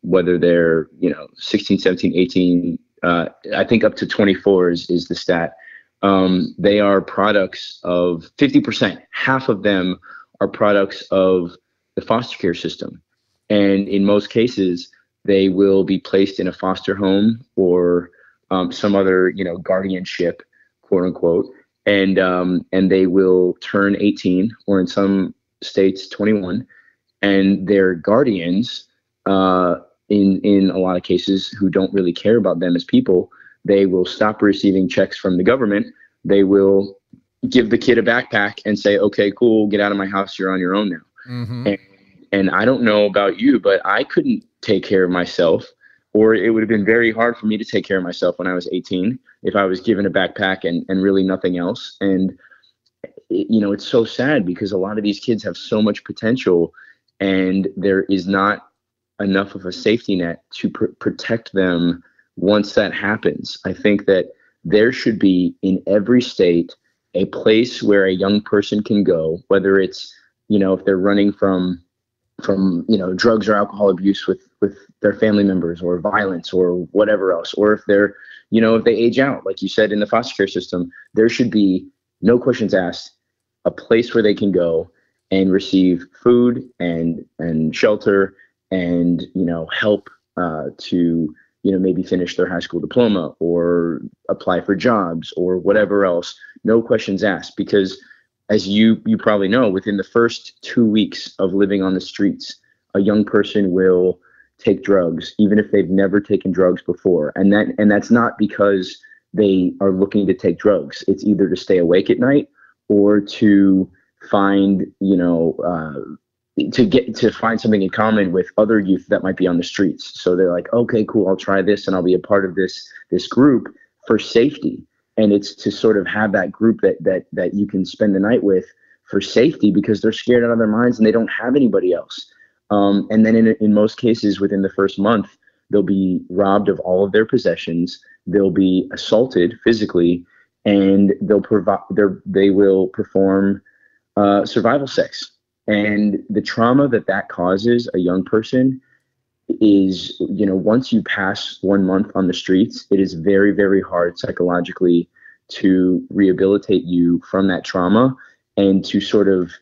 whether they're, 16, 17, 18, I think up to 24 is the stat. They are products of 50%. Half of them are products of the foster care system. And in most cases, they will be placed in a foster home or some other, guardianship, quote unquote. And they will turn 18, or in some states 21, and their guardians, in a lot of cases, who don't really care about them as people, they will stop receiving checks from the government. They will give the kid a backpack and say, okay, cool, get out of my house. You're on your own now. Mm-hmm. And I don't know about you, but I couldn't take care of myself, or it would have been very hard for me to take care of myself when I was 18 if I was given a backpack and really nothing else. And, it's so sad because a lot of these kids have so much potential, and there is not enough of a safety net to protect them once that happens. I think that there should be in every state a place where a young person can go, whether it's, if they're running from drugs or alcohol abuse with their family members, or violence, or whatever else, or if they're, if they age out, like you said, in the foster care system, there should be, no questions asked, a place where they can go and receive food and shelter and, help to, maybe finish their high school diploma or apply for jobs or whatever else. No questions asked, because as you probably know, within the first 2 weeks of living on the streets, a young person will take drugs, even if they've never taken drugs before. And that's not because they are looking to take drugs. It's either to stay awake at night or to find, to find something in common with other youth that might be on the streets. So they're like, okay, cool, I'll try this and I'll be a part of this group for safety. And it's to sort of have that group that you can spend the night with for safety, because they're scared out of their minds and they don't have anybody else. And then in most cases, within the first month, they'll be robbed of all of their possessions. They'll be assaulted physically, and they will perform survival sex. And the trauma that causes a young person is, once you pass 1 month on the streets, it is very, very hard psychologically to rehabilitate you from that trauma and to sort of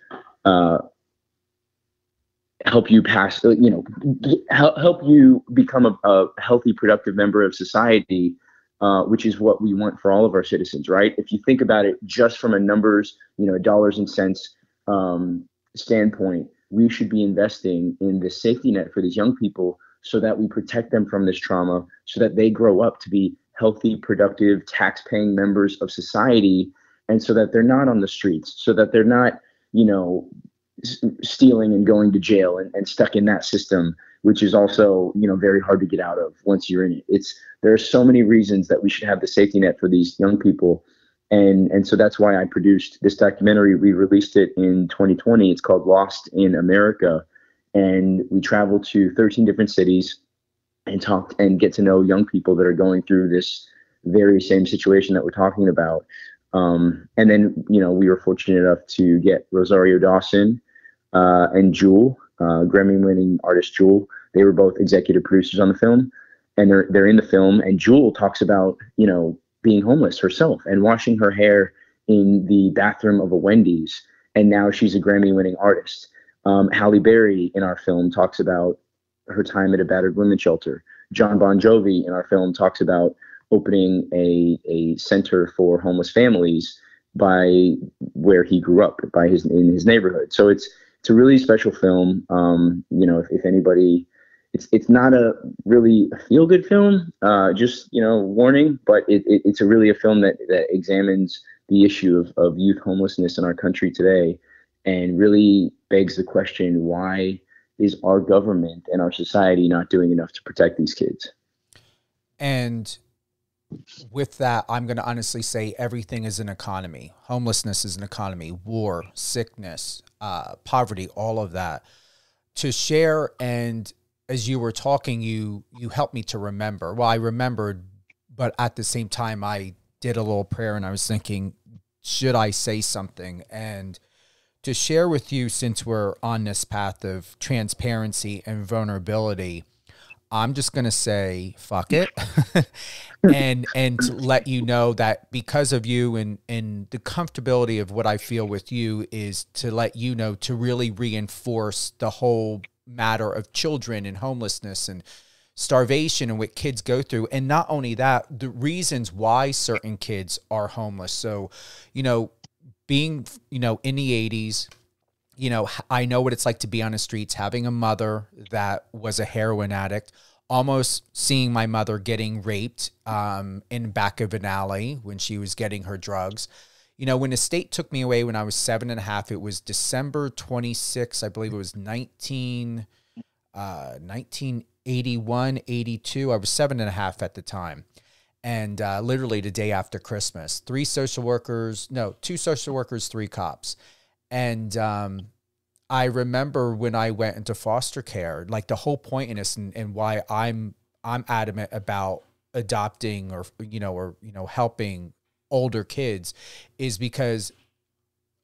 help you pass, help you become a healthy, productive member of society, which is what we want for all of our citizens, right? If you think about it just from a numbers, dollars and cents standpoint, we should be investing in the safety net for these young people so that we protect them from this trauma, so that they grow up to be healthy, productive, tax-paying members of society, and so that they're not on the streets, so that they're not, stealing and going to jail and stuck in that system, which is also, very hard to get out of once you're in it. There are so many reasons that we should have the safety net for these young people. And so that's why I produced this documentary. We released it in 2020. It's called Lost in America. And we traveled to 13 different cities and talked and get to know young people that are going through this very same situation that we're talking about. And then, we were fortunate enough to get Rosario Dawson and Jewel, Grammy-winning artist Jewel. They were both executive producers on the film, and they're in the film. And Jewel talks about, being homeless herself and washing her hair in the bathroom of a Wendy's. And now she's a Grammy-winning artist. Halle Berry in our film talks about her time at a battered women's shelter. Jon Bon Jovi in our film talks about opening a center for homeless families by where he grew up, in his neighborhood. So it's a really special film. If anybody, it's not a really feel good film, just, warning, but it's really a film that examines the issue of youth homelessness in our country today, and really begs the question, why is our government and our society not doing enough to protect these kids? And with that, I'm going to honestly say everything is an economy. Homelessness is an economy. War, sickness, poverty, all of that. To share, and as you were talking, you helped me to remember. Well, I remembered but at the same time, I did a little prayer and I was thinking, should I say something? And to share with you, since we're on this path of transparency and vulnerability, I'm just going to say, fuck it. and to let you know that because of you and the comfortability of what I feel with you is to let you know, to really reinforce the whole matter of children and homelessness and starvation and what kids go through. And not only that, the reasons why certain kids are homeless. So, you know, being, you know, in the 80s, you know, I know what it's like to be on the streets, having a mother that was a heroin addict, almost seeing my mother getting raped in back of an alley when she was getting her drugs. You know, when the state took me away when I was 7.5, it was December 26, I believe it was 1981, 82. I was 7.5 at the time. And literally the day after Christmas, 2 social workers, 3 cops. And I remember when I went into foster care, like the whole point in this and why I'm adamant about adopting or helping older kids is because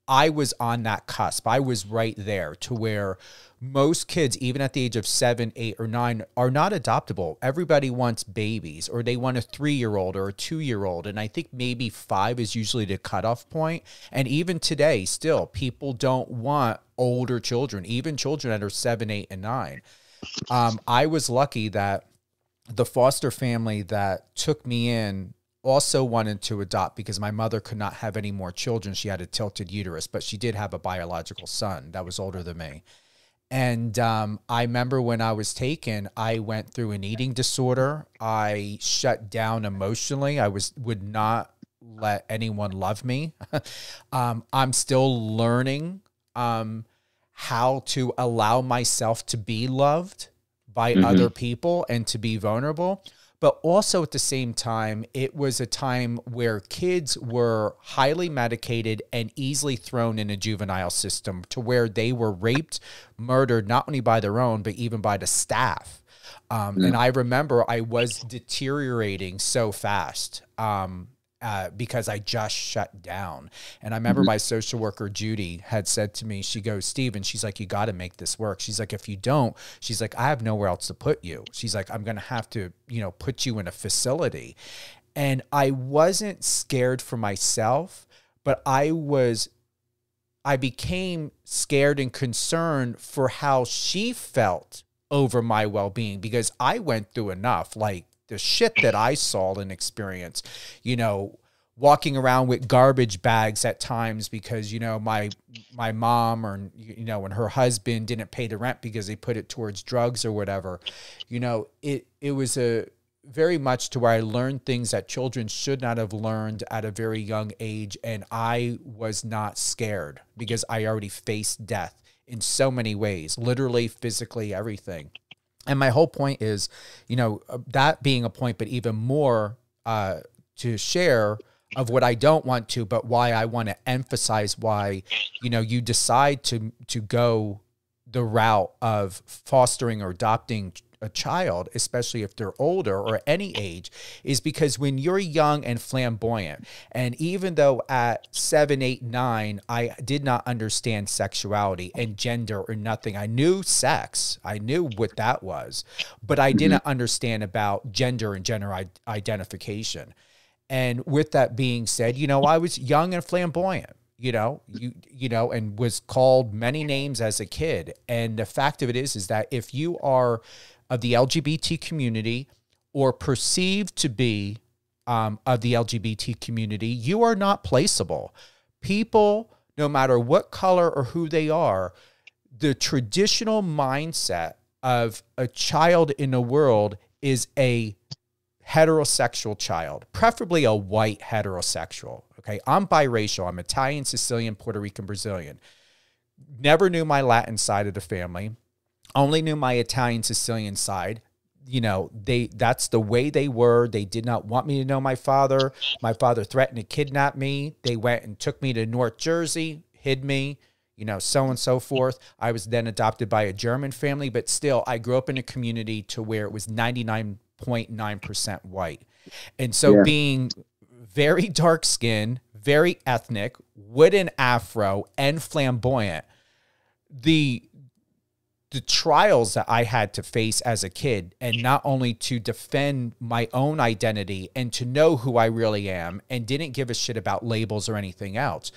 I was on that cusp. I was right there to where most kids, even at the age of 7, 8, or 9, are not adoptable. Everybody wants babies, or they want a 3-year-old or a 2-year-old. And I think maybe 5 is usually the cutoff point. And even today, still, people don't want older children, even children that are 7, 8, and 9. I was lucky that the foster family that took me in also wanted to adopt because my mother could not have any more children. She had a tilted uterus, but she did have a biological son that was older than me. And I remember when I was taken, I went through an eating disorder. I shut down emotionally. I would not let anyone love me. I'm still learning how to allow myself to be loved by other people and to be vulnerable. But also at the same time, it was a time where kids were highly medicated and easily thrown in a juvenile system to where they were raped, murdered, not only by their own, but even by the staff. And I remember I was deteriorating so fast because I just shut down. And I remember my social worker, Judy, had said to me, she goes, Steven, she's like, you got to make this work. She's like, if you don't, she's like, I have nowhere else to put you. She's like, I'm going to have to, put you in a facility. And I wasn't scared for myself, but I became scared and concerned for how she felt over my well-being because I went through enough, like, the shit that I saw and experienced, walking around with garbage bags at times because, my mom or, and her husband didn't pay the rent because they put it towards drugs or whatever. It was a very much to where I learned things that children should not have learned at a very young age. And I was not scared because I already faced death in so many ways, literally, physically, everything. And my whole point is, that being a point, but even more to share of what I don't want to, but why I want to emphasize why, you decide to go the route of fostering or adopting a child, especially if they're older or any age, is because when you're young and flamboyant, and even though at 7, 8, 9, I did not understand sexuality and gender or nothing. I knew sex. I knew what that was, but I didn't understand about gender and gender identification. And with that being said, I was young and flamboyant, and was called many names as a kid. And the fact of it is that if you are of the LGBT community or perceived to be of the LGBT community, you are not placeable. People, no matter what color or who they are, the traditional mindset of a child in the world is a heterosexual child, preferably a white heterosexual. Okay. I'm biracial. I'm Italian, Sicilian, Puerto Rican, Brazilian. Never knew my Latin side of the family. Only knew my Italian, Sicilian side. That's the way they were. They did not want me to know my father. My father threatened to kidnap me. They went and took me to North Jersey, hid me, so on and so forth. I was then adopted by a German family, but still I grew up in a community to where it was 99.9% white. And so being very dark skinned, very ethnic, with an afro and flamboyant, the trials that I had to face as a kid, and not only to defend my own identity and to know who I really am, and didn't give a shit about labels or anything else.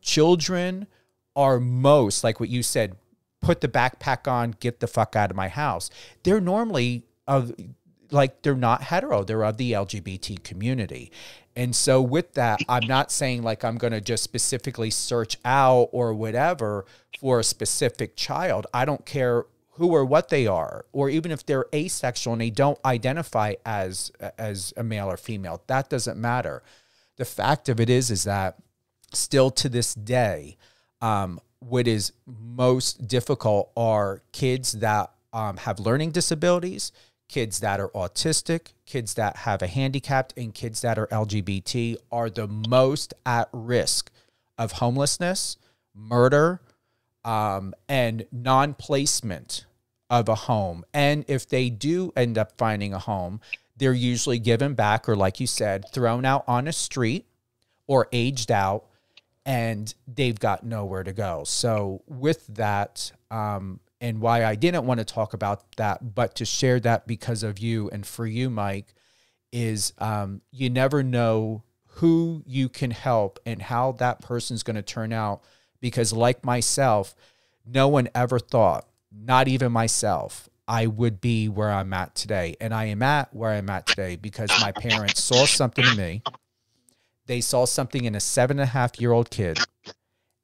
Children are most, like what you said, put the backpack on, get the fuck out of my house. They're normally they're not hetero. They're of the LGBT community. And so with that, I'm not saying like I'm going to just specifically search out or whatever for a specific child. I don't care who or what they are, or even if they're asexual and they don't identify as a male or female. That doesn't matter. The fact of it is that still to this day, what is most difficult are kids that have learning disabilities, kids that are autistic, kids that have a handicap, and kids that are LGBT are the most at risk of homelessness, murder, and non-placement of a home. And if they do end up finding a home, they're usually given back, or like you said, thrown out on a street or aged out, and they've got nowhere to go. So with that, and why I didn't want to talk about that, but to share that because of you and for you, Mike, is you never know who you can help and how that person's going to turn out. Because like myself, no one ever thought, not even myself, I would be where I'm at today. And I am at where I'm at today because my parents saw something in me. They saw something in a 7.5-year-old kid.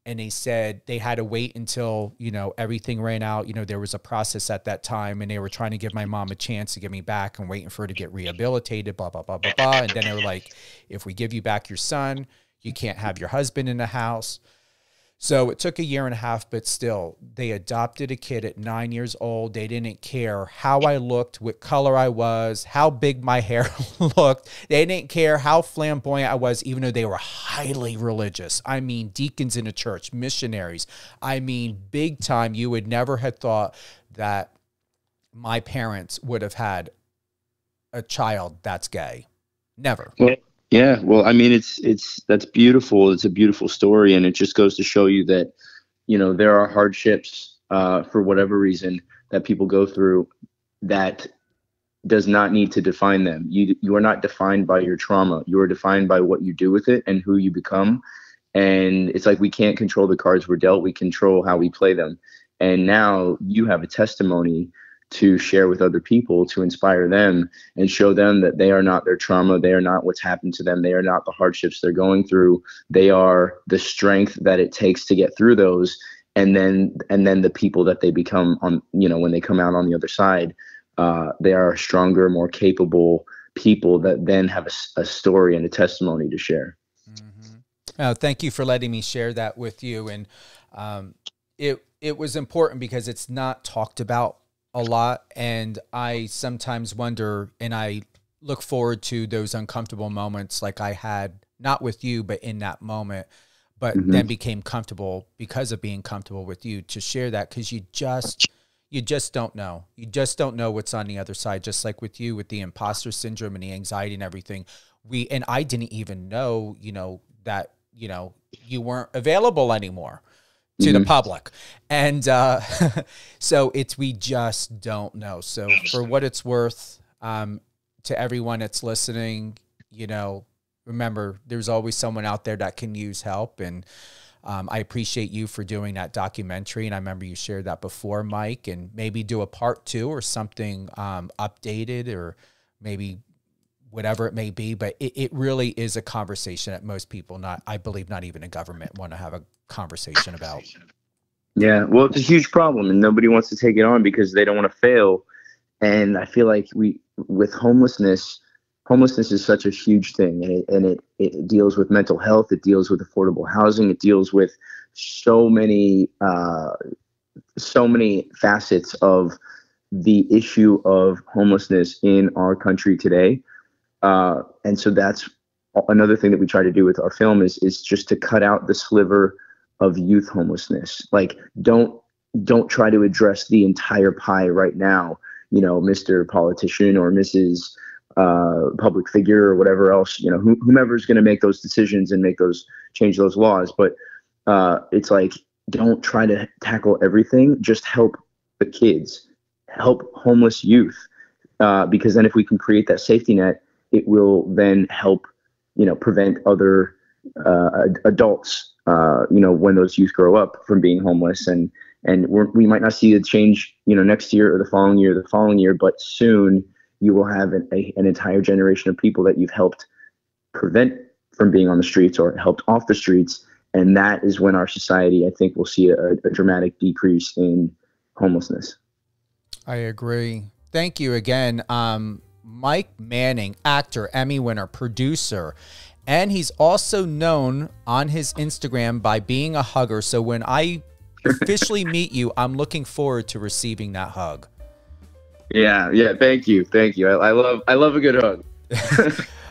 And they said they had to wait until, you know, everything ran out. You know, there was a process at that time, and they were trying to give my mom a chance to get me back and waiting for her to get rehabilitated, blah, blah, blah, blah, blah. And then they were like, if we give you back your son, you can't have your husband in the house. So it took 1.5 years, but still, they adopted a kid at 9 years old. They didn't care how I looked, what color I was, how big my hair looked. They didn't care how flamboyant I was, even though they were highly religious. I mean, deacons in a church, missionaries. I mean, big time. You would never have thought that my parents would have had a child that's gay. Never. Yeah, well, I mean, that's beautiful. It's a beautiful story, and it just goes to show you that, you know, there are hardships for whatever reason that people go through that does not need to define them. You are not defined by your trauma. You are defined by what you do with it and who you become. And it's like we can't control the cards we're dealt. We control how we play them. And now you have a testimony to share with other people, to inspire them and show them that they are not their trauma. They are not what's happened to them. They are not the hardships they're going through. They are the strength that it takes to get through those. And then the people that they become on, you know, when they come out on the other side, they are stronger, more capable people that then have a story and a testimony to share. Mm-hmm. Thank you for letting me share that with you. And it was important because it's not talked about a lot. And I sometimes wonder, and I look forward to those uncomfortable moments like I had, not with you, but in that moment, but then became comfortable because of being comfortable with you to share that. Cause you just don't know. You just don't know what's on the other side. Just like with you, with the imposter syndrome and the anxiety and everything, and I didn't even know, you know, that, you know, you weren't available anymore to the public. And so we just don't know. So for what it's worth, to everyone that's listening, you know, remember, there's always someone out there that can use help. And I appreciate you for doing that documentary. And I remember you shared that before, Mike, and maybe do a part 2 or something updated, or maybe whatever it may be. But it really is a conversation that most people, I believe not even in government, want to have a conversation about. Yeah, well, it's a huge problem, and nobody wants to take it on because they don't want to fail. And I feel like with homelessness is such a huge thing, and it deals with mental health, it deals with affordable housing, it deals with so many facets of the issue of homelessness in our country today. And so that's another thing that we try to do with our film is just to cut out the sliver of youth homelessness. Like, don't try to address the entire pie right now, you know, Mr. Politician or Mrs. public figure or whatever else, whomever's going to make those decisions and change those laws. But it's like, don't try to tackle everything. Just help the kids, help homeless youth, because then if we can create that safety net, it will then help, prevent other adults, when those youth grow up from being homeless. And we might not see the change, next year or the following year, but soon you will have an entire generation of people that you've helped prevent from being on the streets or helped off the streets. And that is when our society, I think, will see a dramatic decrease in homelessness. I agree. Thank you again. Mike Manning, actor, Emmy winner, producer, and he's also known on his Instagram by being a hugger. So when I officially meet you, I'm looking forward to receiving that hug. Yeah. Thank you. I love a good hug.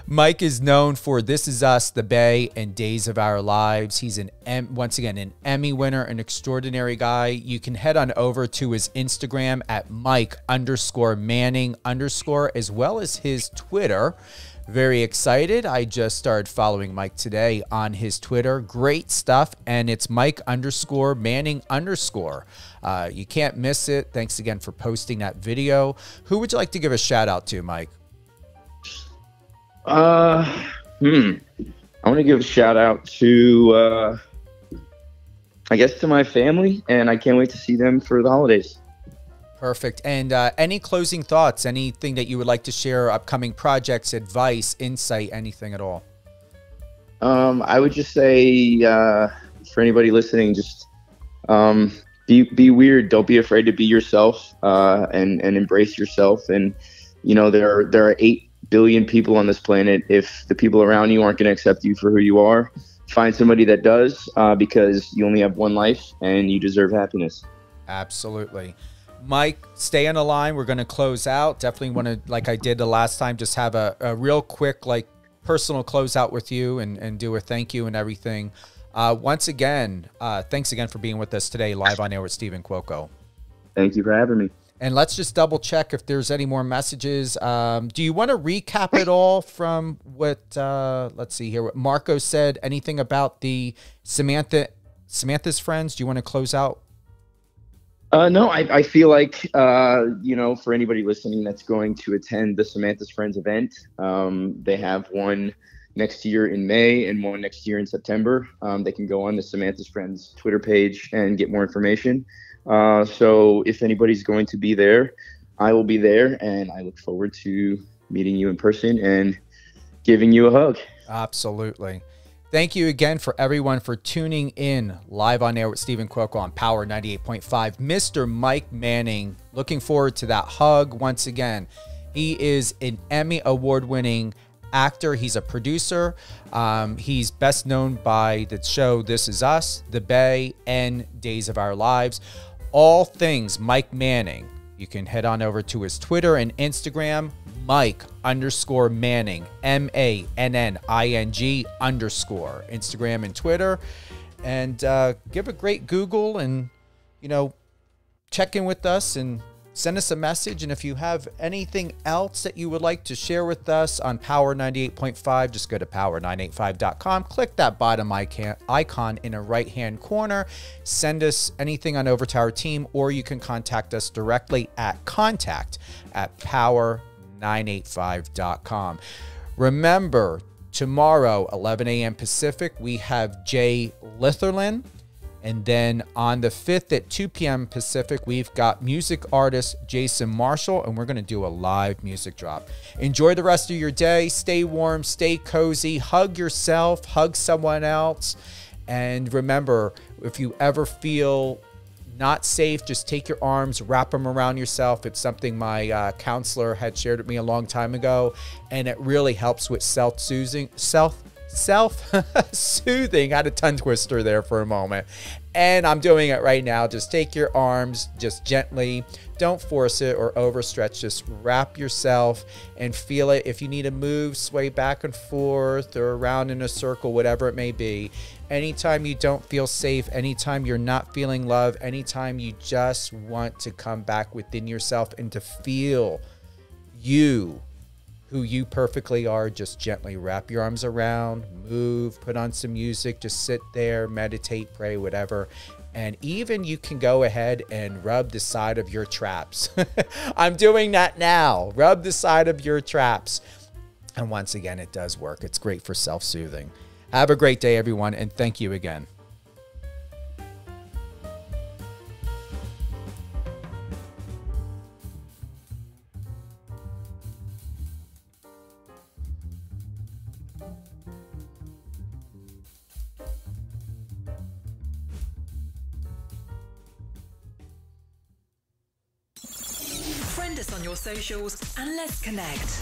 Mike is known for This Is Us, The Bay, and Days of Our Lives. He's once again an Emmy winner, an extraordinary guy. You can head on over to his Instagram at Mike_Manning_, as well as his Twitter. Very excited. I just started following Mike today on his Twitter. Great stuff. And it's Mike_Manning_. You can't miss it. Thanks again for posting that video. Who would you like to give a shout out to, Mike? I want to give a shout out to, I guess, to my family, and I can't wait to see them for the holidays. Perfect. And any closing thoughts, anything that you would like to share, upcoming projects, advice, insight, anything at all? I would just say, for anybody listening, just be weird. Don't be afraid to be yourself, and embrace yourself. And, there are 8 billion people on this planet. If the people around you aren't going to accept you for who you are, find somebody that does, because you only have one life and you deserve happiness. Absolutely. Mike, stay on the line. We're going to close out. Definitely want to, like I did the last time, just have a real quick, personal closeout with you and do a thank you and everything. Once again, thanks again for being with us today, live on air with Stephen Cuoco. Thank you for having me. And let's just double check if there's any more messages. Do you want to recap it all from what, let's see here, what Marco said? Anything about the Samantha's friends? Do you want to close out? No, I feel like, for anybody listening that's going to attend the Samantha's Friends event, they have one next year in May and one next year in September. They can go on the Samantha's Friends Twitter page and get more information. So if anybody's going to be there, I will be there, and I look forward to meeting you in person and giving you a hug. Absolutely. Thank you again for everyone for tuning in live on air with Stephen Cuoco on Power 98.5. Mr. Mike Manning, looking forward to that hug once again. He is an Emmy award-winning actor. He's a producer. He's best known by the show This Is Us, The Bay, and Days of Our Lives. All things Mike Manning. You can head on over to his Twitter and Instagram, Mike_Manning, MANNING_, Instagram and Twitter. And give a great Google and, check in with us and send us a message. And if you have anything else that you would like to share with us on Power 98.5, just go to power985.com. Click that bottom icon in the right-hand corner. Send us anything on over to our team, or you can contact us directly at contact@power985.com. Remember, tomorrow, 11 a.m. Pacific, we have Jay Litherland. And then on the 5th at 2 p.m. Pacific, we've got music artist Jason Marshall, and we're going to do a live music drop. Enjoy the rest of your day. Stay warm, stay cozy, hug yourself, hug someone else. And remember, if you ever feel not safe, just take your arms, wrap them around yourself. It's something my counselor had shared with me a long time ago, and it really helps with self-soothing. Self-soothing. I had a tongue twister there for a moment, and I'm doing it right now. Just take your arms, just gently, don't force it or overstretch, just wrap yourself and feel it. If you need to move, sway back and forth or around in a circle, whatever it may be. Anytime you don't feel safe, anytime you're not feeling love, anytime you just want to come back within yourself and to feel you who you perfectly are, just gently wrap your arms around, move, put on some music, just sit there, meditate, pray, whatever. And even you can go ahead and rub the side of your traps. I'm doing that now. Rub the side of your traps. And once again, it does work. It's great for self-soothing. Have a great day, everyone, and thank you again. Friend us on your socials and let's connect.